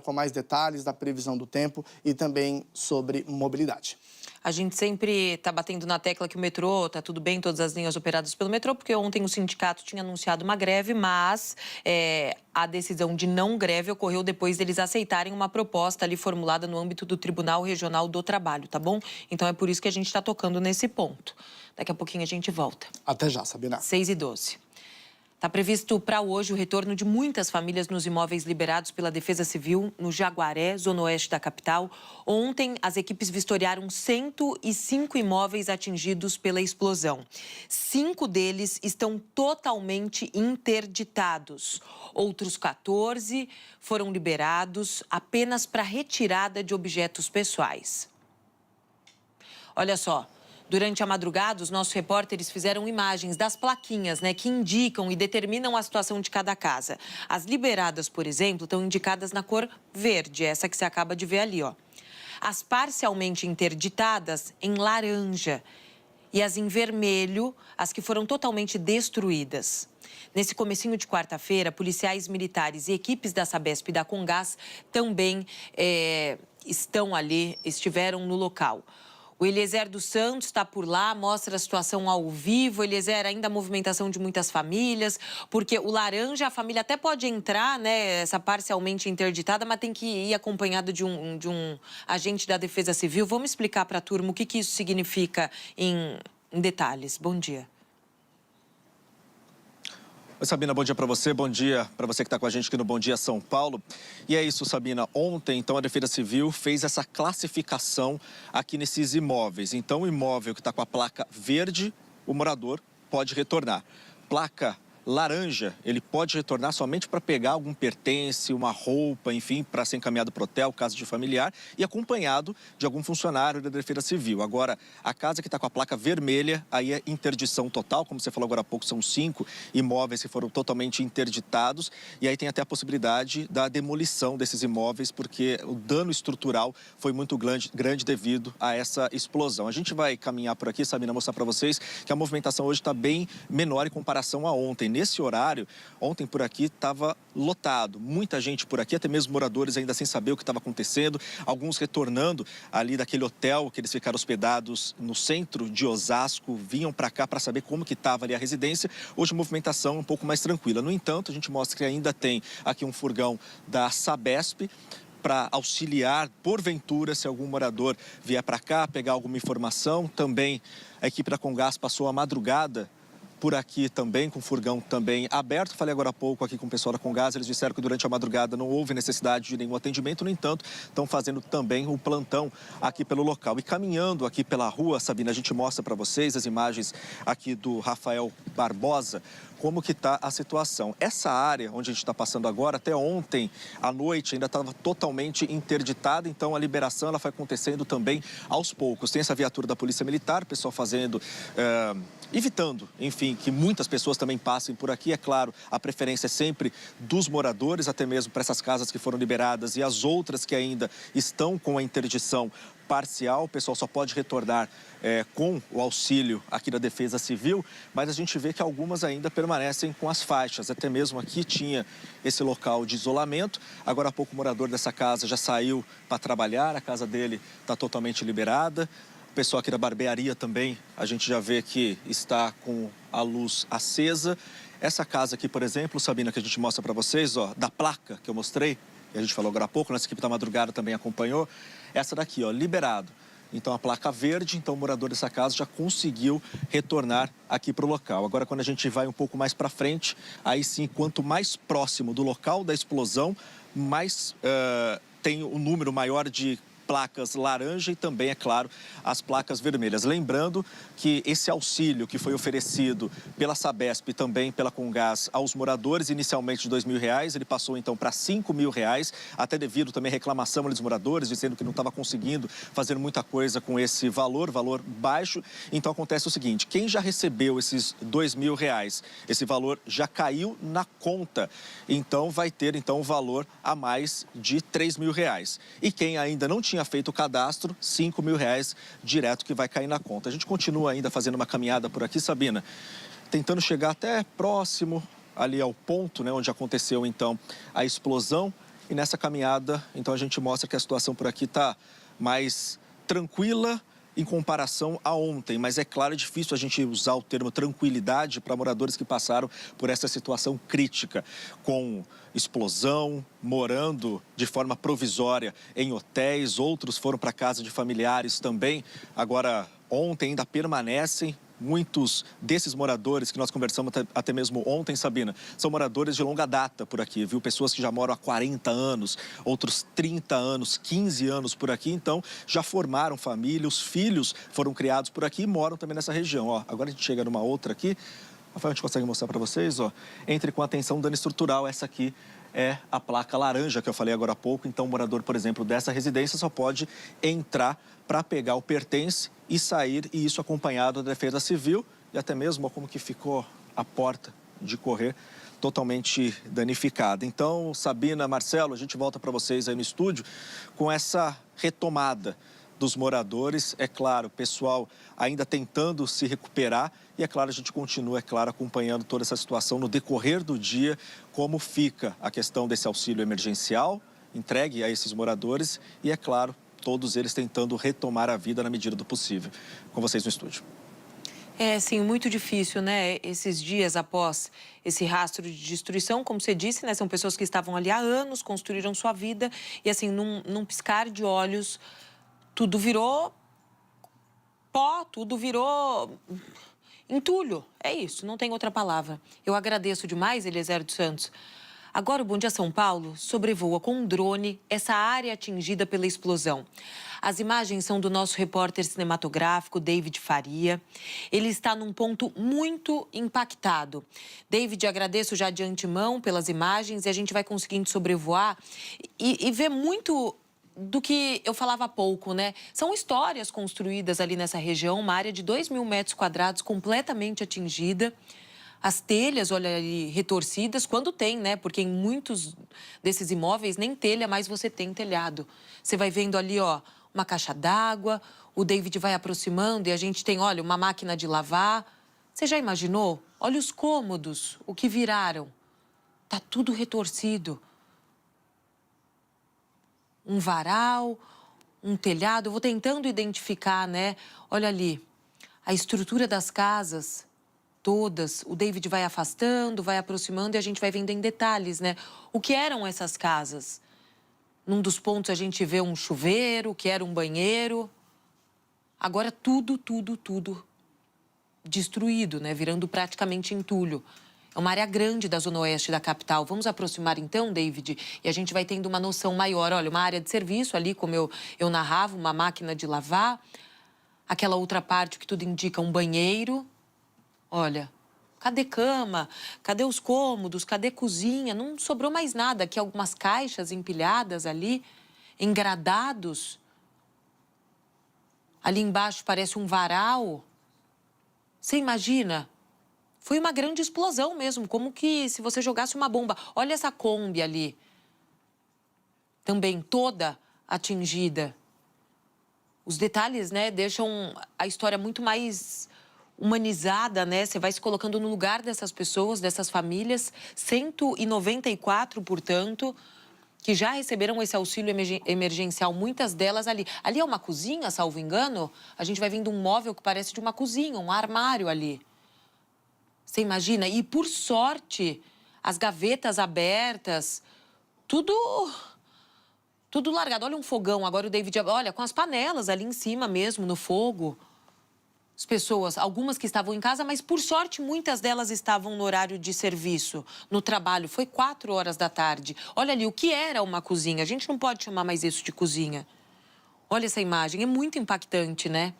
com mais detalhes da previsão do tempo e também sobre mobilidade. A gente sempre está batendo na tecla que o metrô está tudo bem, todas as linhas operadas pelo metrô, porque ontem o sindicato tinha anunciado uma greve, mas a decisão de não greve ocorreu depois deles aceitarem uma proposta ali formulada no âmbito do Tribunal Regional do Trabalho, tá bom? Então é por isso que a gente está tocando nesse ponto. Daqui a pouquinho a gente volta. Até já, Sabina. 6h12. Está previsto para hoje o retorno de muitas famílias nos imóveis liberados pela Defesa Civil, no Jaguaré, zona oeste da capital. Ontem, as equipes vistoriaram 105 imóveis atingidos pela explosão. 5 deles estão totalmente interditados. Outros 14 foram liberados apenas para retirada de objetos pessoais. Olha só. Durante a madrugada, os nossos repórteres fizeram imagens das plaquinhas, que indicam e determinam a situação de cada casa. As liberadas, por exemplo, estão indicadas na cor verde, essa que você acaba de ver ali, ó. As parcialmente interditadas em laranja e as em vermelho, as que foram totalmente destruídas. Nesse comecinho de quarta-feira, policiais militares e equipes da Sabesp e da Comgás também estiveram no local. O Eliezer dos Santos está por lá, mostra a situação ao vivo. Eliezer, ainda a movimentação de muitas famílias, porque o laranja, a família até pode entrar, essa parcialmente interditada, mas tem que ir acompanhado de um agente da Defesa Civil. Vamos explicar para a turma o que isso significa em detalhes. Bom dia. Oi, Sabina, bom dia para você que está com a gente aqui no Bom Dia São Paulo. E é isso, Sabina, ontem, então, a Defesa Civil fez essa classificação aqui nesses imóveis. Então, o imóvel que está com a placa verde, o morador pode retornar. Placa laranja, ele pode retornar somente para pegar algum pertence, uma roupa, enfim, para ser encaminhado para o hotel, caso de familiar, e acompanhado de algum funcionário da Defesa Civil. Agora, a casa que está com a placa vermelha, aí é interdição total, como você falou agora há pouco, são 5 imóveis que foram totalmente interditados, e aí tem até a possibilidade da demolição desses imóveis, porque o dano estrutural foi muito grande devido a essa explosão. A gente vai caminhar por aqui, Sabina, mostrar para vocês que a movimentação hoje está bem menor em comparação a ontem. Nesse horário, ontem por aqui estava lotado. Muita gente por aqui, até mesmo moradores ainda sem saber o que estava acontecendo. Alguns retornando ali daquele hotel que eles ficaram hospedados no centro de Osasco, vinham para cá para saber como que estava ali a residência. Hoje a movimentação é um pouco mais tranquila. No entanto, a gente mostra que ainda tem aqui um furgão da Sabesp para auxiliar, porventura, se algum morador vier para cá, pegar alguma informação. Também a equipe da Comgás passou a madrugada por aqui também, com o furgão também aberto. Falei agora há pouco aqui com o pessoal da Comgás, eles disseram que durante a madrugada não houve necessidade de nenhum atendimento, no entanto, estão fazendo também o plantão aqui pelo local. E caminhando aqui pela rua, Sabina, a gente mostra para vocês as imagens aqui do Rafael Barbosa, como que está a situação. Essa área onde a gente está passando agora, até ontem à noite, ainda estava totalmente interditada, então a liberação ela foi acontecendo também aos poucos. Tem essa viatura da Polícia Militar, o pessoal fazendo, evitando, enfim, que muitas pessoas também passem por aqui. É claro, a preferência é sempre dos moradores, até mesmo para essas casas que foram liberadas e as outras que ainda estão com a interdição parcial. O pessoal só pode retornar com o auxílio aqui da Defesa Civil, mas a gente vê que algumas ainda permanecem com as faixas. Até mesmo aqui tinha esse local de isolamento. Agora há pouco o morador dessa casa já saiu para trabalhar, a casa dele está totalmente liberada. O pessoal aqui da barbearia também, a gente já vê que está com a luz acesa. Essa casa aqui, por exemplo, Sabina, que a gente mostra para vocês, ó, da placa que eu mostrei, e a gente falou agora há pouco, nossa equipe da madrugada também acompanhou. Essa daqui, ó, liberado. Então, a placa verde, então o morador dessa casa já conseguiu retornar aqui para o local. Agora, quando a gente vai um pouco mais para frente, aí sim, quanto mais próximo do local da explosão, mais tem um número maior de placas laranja e também, é claro, as placas vermelhas. Lembrando que esse auxílio que foi oferecido pela Sabesp e também pela Comgás aos moradores, inicialmente de R$2.000, ele passou então para R$5.000, até devido também reclamação dos moradores, dizendo que não estava conseguindo fazer muita coisa com esse valor baixo. Então acontece o seguinte, quem já recebeu esses R$2.000, esse valor já caiu na conta, então vai ter então um valor a mais de R$3.000. E quem ainda não tinha feito o cadastro, R$5.000 direto que vai cair na conta. A gente continua ainda fazendo uma caminhada por aqui, Sabina, tentando chegar até próximo ali ao ponto, né, onde aconteceu então a explosão. E nessa caminhada, então, a gente mostra que a situação por aqui está mais tranquila em comparação a ontem. Mas é claro, é difícil a gente usar o termo tranquilidade para moradores que passaram por essa situação crítica, com explosão, morando de forma provisória em hotéis, outros foram para casa de familiares também. Agora, ontem ainda permanecem. Muitos desses moradores que nós conversamos até mesmo ontem, Sabina, são moradores de longa data por aqui, viu? Pessoas que já moram há 40 anos, outros 30 anos, 15 anos por aqui. Então, já formaram família, os filhos foram criados por aqui e moram também nessa região. Ó, agora a gente chega numa outra aqui. Rafael, a gente consegue mostrar para vocês, ó. Entre com atenção, dano estrutural. Essa aqui é a placa laranja que eu falei agora há pouco. Então, o morador, por exemplo, dessa residência só pode entrar para pegar o pertence e sair, e isso acompanhado da Defesa Civil e até mesmo ó, como que ficou a porta de correr totalmente danificada. Então, Sabina, Marcelo, a gente volta para vocês aí no estúdio com essa retomada dos moradores. É claro, o pessoal ainda tentando se recuperar e, é claro, a gente continua, é claro, acompanhando toda essa situação no decorrer do dia, como fica a questão desse auxílio emergencial entregue a esses moradores e, é claro, todos eles tentando retomar a vida na medida do possível. Com vocês no estúdio. É, sim, muito difícil, né? Esses dias após esse rastro de destruição, como você disse, né? São pessoas que estavam ali há anos, construíram sua vida e, assim, num piscar de olhos, tudo virou pó, tudo virou entulho. É isso, não tem outra palavra. Eu agradeço demais, Eliezer dos Santos. Agora o Bom Dia São Paulo sobrevoa com um drone essa área atingida pela explosão. As imagens são do nosso repórter cinematográfico, David Faria. Ele está num ponto muito impactado. David, agradeço já de antemão pelas imagens e a gente vai conseguindo sobrevoar e ver muito do que eu falava há pouco, né? São histórias construídas ali nessa região, uma área de 2.000 metros quadrados completamente atingida. As telhas, olha ali, retorcidas, quando tem, né? Porque em muitos desses imóveis nem telha, mas você tem telhado. Você vai vendo ali, ó, uma caixa d'água, o David vai aproximando e a gente tem, olha, uma máquina de lavar. Você já imaginou? Olha os cômodos, o que viraram. Tá tudo retorcido. Um varal, um telhado, eu vou tentando identificar, né? Olha ali, a estrutura das casas. Todas, o David vai afastando, vai aproximando e a gente vai vendo em detalhes, né? O que eram essas casas? Num dos pontos a gente vê um chuveiro, que era um banheiro. Agora tudo destruído, né? Virando praticamente entulho. É uma área grande da zona oeste da capital. Vamos aproximar então, David, e a gente vai tendo uma noção maior. Olha, uma área de serviço ali, como eu narrava, uma máquina de lavar. Aquela outra parte que tudo indica um banheiro. Olha, cadê cama? Cadê os cômodos? Cadê cozinha? Não sobrou mais nada. Aqui algumas caixas empilhadas ali, engradados. Ali embaixo parece um varal. Você imagina? Foi uma grande explosão mesmo, como que se você jogasse uma bomba. Olha essa Kombi ali. Também toda atingida. Os detalhes, né, deixam a história muito mais humanizada, né? Você vai se colocando no lugar dessas pessoas, dessas famílias. 194, portanto, que já receberam esse auxílio emergencial, muitas delas ali. Ali é uma cozinha, salvo engano. A gente vai vendo um móvel que parece de uma cozinha, um armário ali. Você imagina? E, por sorte, as gavetas abertas, tudo largado. Olha um fogão, agora o David, olha, com as panelas ali em cima mesmo, no fogo. As pessoas, algumas que estavam em casa, mas por sorte muitas delas estavam no horário de serviço, no trabalho. Foi 4 horas da tarde. Olha ali, o que era uma cozinha? A gente não pode chamar mais isso de cozinha. Olha essa imagem, é muito impactante, né?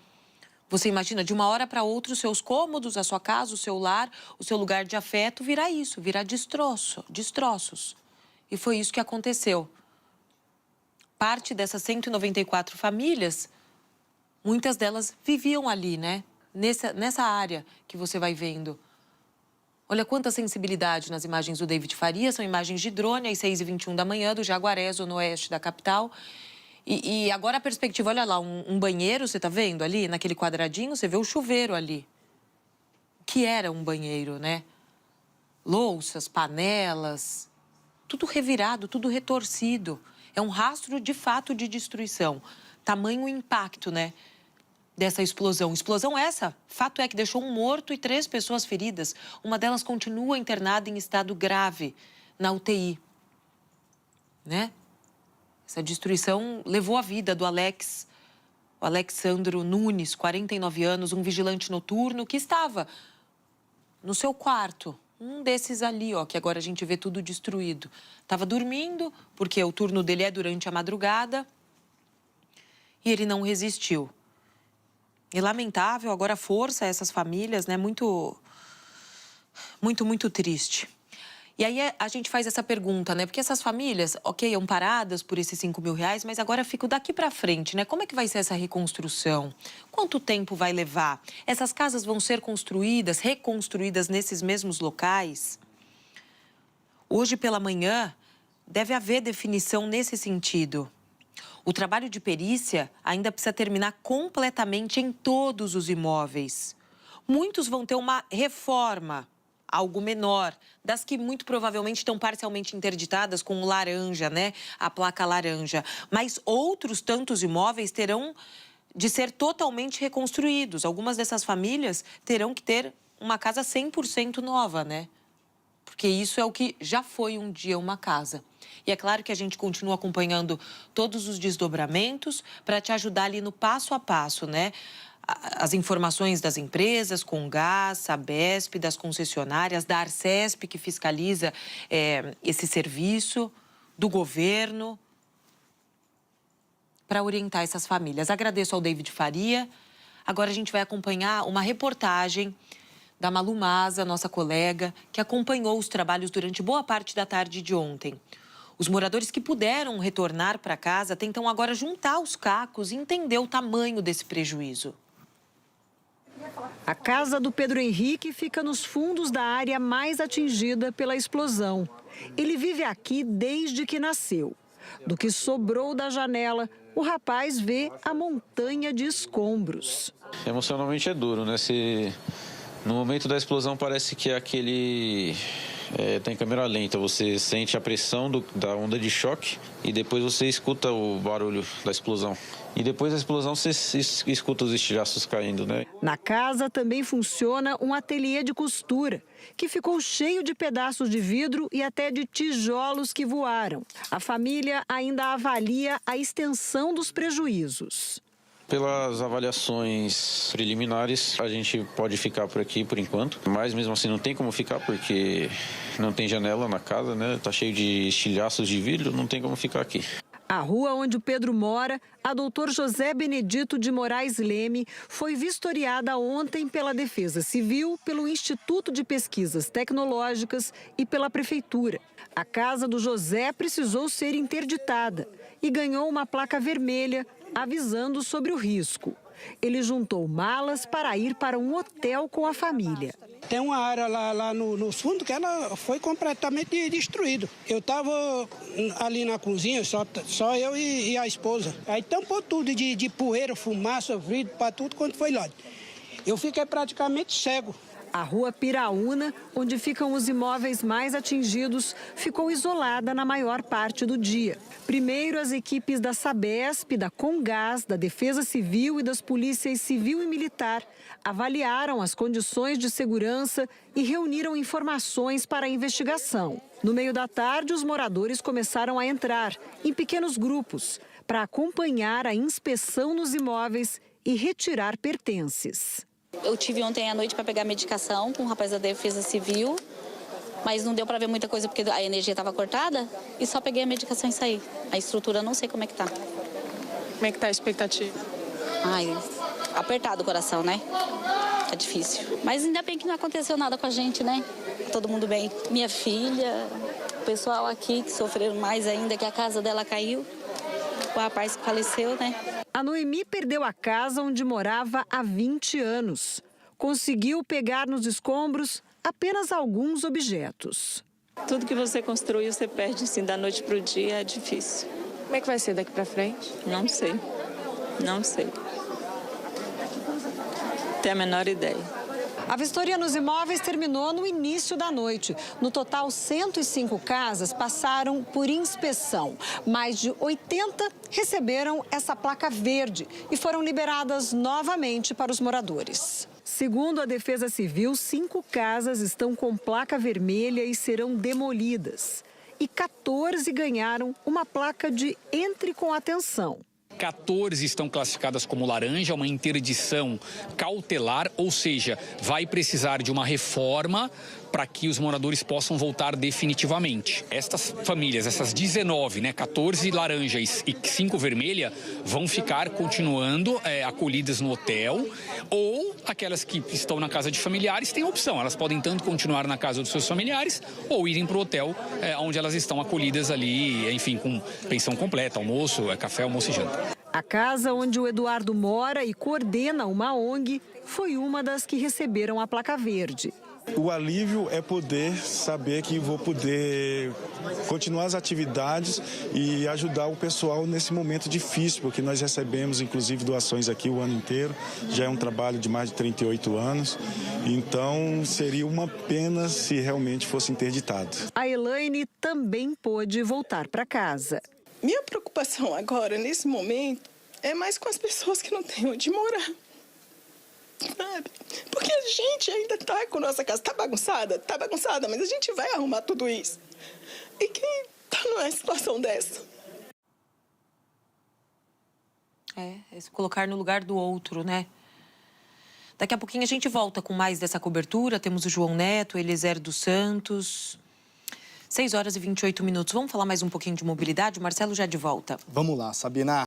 Você imagina, de uma hora para outra, os seus cômodos, a sua casa, o seu lar, o seu lugar de afeto virar isso, virar destroços. E foi isso que aconteceu. Parte dessas 194 famílias, muitas delas viviam ali, né? Nessa área que você vai vendo. Olha quanta sensibilidade nas imagens do David Faria. São imagens de drone, às 6h21 da manhã, do Jaguaré, zona oeste da capital. E agora a perspectiva, olha lá, um banheiro, você tá vendo ali? Naquele quadradinho, você vê o chuveiro ali. O que era um banheiro, né? Louças, panelas. tudo revirado, tudo retorcido. É um rastro, de fato, de destruição. Tamanho impacto, né, dessa explosão. Explosão essa, fato é que deixou um morto e 3 pessoas feridas. Uma delas continua internada em estado grave na UTI, né? Essa destruição levou a vida do o Alexandro Nunes, 49 anos, um vigilante noturno que estava no seu quarto. Um desses ali, ó, que agora a gente vê tudo destruído. Estava dormindo, porque o turno dele é durante a madrugada, e ele não resistiu. E lamentável, agora força a essas famílias, né? Muito triste. E aí a gente faz essa pergunta, né? Porque essas famílias, ok, amparadas por esses R$5.000, mas agora fico daqui para frente, né? Como é que vai ser essa reconstrução? Quanto tempo vai levar? Essas casas vão ser construídas, reconstruídas nesses mesmos locais? Hoje pela manhã deve haver definição nesse sentido. O trabalho de perícia ainda precisa terminar completamente em todos os imóveis. Muitos vão ter uma reforma, algo menor, das que muito provavelmente estão parcialmente interditadas com o laranja, né? A placa laranja. Mas outros tantos imóveis terão de ser totalmente reconstruídos. Algumas dessas famílias terão que ter uma casa 100% nova, né? Porque isso é o que já foi um dia uma casa. E é claro que a gente continua acompanhando todos os desdobramentos para te ajudar ali no passo a passo, né? As informações das empresas, com gás, Sabesp, das concessionárias, da Arcesp, que fiscaliza esse serviço, do governo, para orientar essas famílias. Agradeço ao David Faria. Agora a gente vai acompanhar uma reportagem da Malu Maza, nossa colega, que acompanhou os trabalhos durante boa parte da tarde de ontem. Os moradores que puderam retornar para casa tentam agora juntar os cacos e entender o tamanho desse prejuízo. A casa do Pedro Henrique fica nos fundos da área mais atingida pela explosão. Ele vive aqui desde que nasceu. Do que sobrou da janela, o rapaz vê a montanha de escombros. Emocionalmente é duro, né? No momento da explosão parece que é aquele... tá em câmera lenta, você sente a pressão da onda de choque e depois você escuta o barulho da explosão. E depois da explosão você escuta os estilhaços caindo, né? Na casa também funciona um ateliê de costura, que ficou cheio de pedaços de vidro e até de tijolos que voaram. A família ainda avalia a extensão dos prejuízos. Pelas avaliações preliminares, a gente pode ficar por aqui por enquanto, mas mesmo assim não tem como ficar porque não tem janela na casa, né? Tá cheio de estilhaços de vidro, não tem como ficar aqui. A rua onde o Pedro mora, a doutor José Benedito de Moraes Leme, foi vistoriada ontem pela Defesa Civil, pelo Instituto de Pesquisas Tecnológicas e pela Prefeitura. A casa do José precisou ser interditada e ganhou uma placa vermelha avisando sobre o risco. Ele juntou malas para ir para um hotel com a família. Tem uma área lá no fundo que ela foi completamente destruída. Eu estava ali na cozinha, só eu e a esposa. Aí tampou tudo de poeira, fumaça, vidro, para tudo quanto foi lá. Eu fiquei praticamente cego. A rua Piraúna, onde ficam os imóveis mais atingidos, ficou isolada na maior parte do dia. Primeiro, as equipes da Sabesp, da Congás, da Defesa Civil e das Polícias Civil e Militar avaliaram as condições de segurança e reuniram informações para a investigação. No meio da tarde, os moradores começaram a entrar, em pequenos grupos, para acompanhar a inspeção nos imóveis e retirar pertences. Eu tive ontem à noite para pegar medicação com o rapaz da Defesa Civil, mas não deu para ver muita coisa porque a energia estava cortada e só peguei a medicação e saí. A estrutura não sei como é que tá. Como é que tá a expectativa? Ai, apertado o coração, né? É difícil. Mas ainda bem que não aconteceu nada com a gente, né? Todo mundo bem. Minha filha, o pessoal aqui que sofreram mais ainda, que a casa dela caiu. O rapaz que faleceu, né? A Noemi perdeu a casa onde morava há 20 anos. Conseguiu pegar nos escombros apenas alguns objetos. Tudo que você construiu, você perde assim, da noite para o dia, é difícil. Como é que vai ser daqui para frente? Não sei. Não sei. Tenho a menor ideia. A vistoria nos imóveis terminou no início da noite. No total, 105 casas passaram por inspeção. Mais de 80 receberam essa placa verde e foram liberadas novamente para os moradores. Segundo a Defesa Civil, 5 casas estão com placa vermelha e serão demolidas. E 14 ganharam uma placa de entre com atenção. 14 estão classificadas como laranja, uma interdição cautelar, ou seja, vai precisar de uma reforma para que os moradores possam voltar definitivamente. Estas famílias, essas 19, 14 laranjas e 5 vermelha, vão ficar continuando acolhidas no hotel, ou aquelas que estão na casa de familiares têm opção. Elas podem tanto continuar na casa dos seus familiares ou irem para o hotel onde elas estão acolhidas ali, enfim, com pensão completa, almoço, café, almoço e janta. A casa onde o Eduardo mora e coordena uma ONG foi uma das que receberam a placa verde. O alívio é poder saber que vou poder continuar as atividades e ajudar o pessoal nesse momento difícil, porque nós recebemos, inclusive, doações aqui o ano inteiro. Já é um trabalho de mais de 38 anos, então seria uma pena se realmente fosse interditado. A Elaine também pôde voltar para casa. Minha preocupação agora, nesse momento, é mais com as pessoas que não têm onde morar. Sabe? Porque a gente ainda tá com nossa casa, tá bagunçada, mas a gente vai arrumar tudo isso. E quem tá numa situação dessa? Se colocar no lugar do outro, né? Daqui a pouquinho a gente volta com mais dessa cobertura. Temos o João Neto, o Eliezer dos Santos. 6 horas e 28 minutos. Vamos falar mais um pouquinho de mobilidade? O Marcelo já de volta. Vamos lá, Sabina.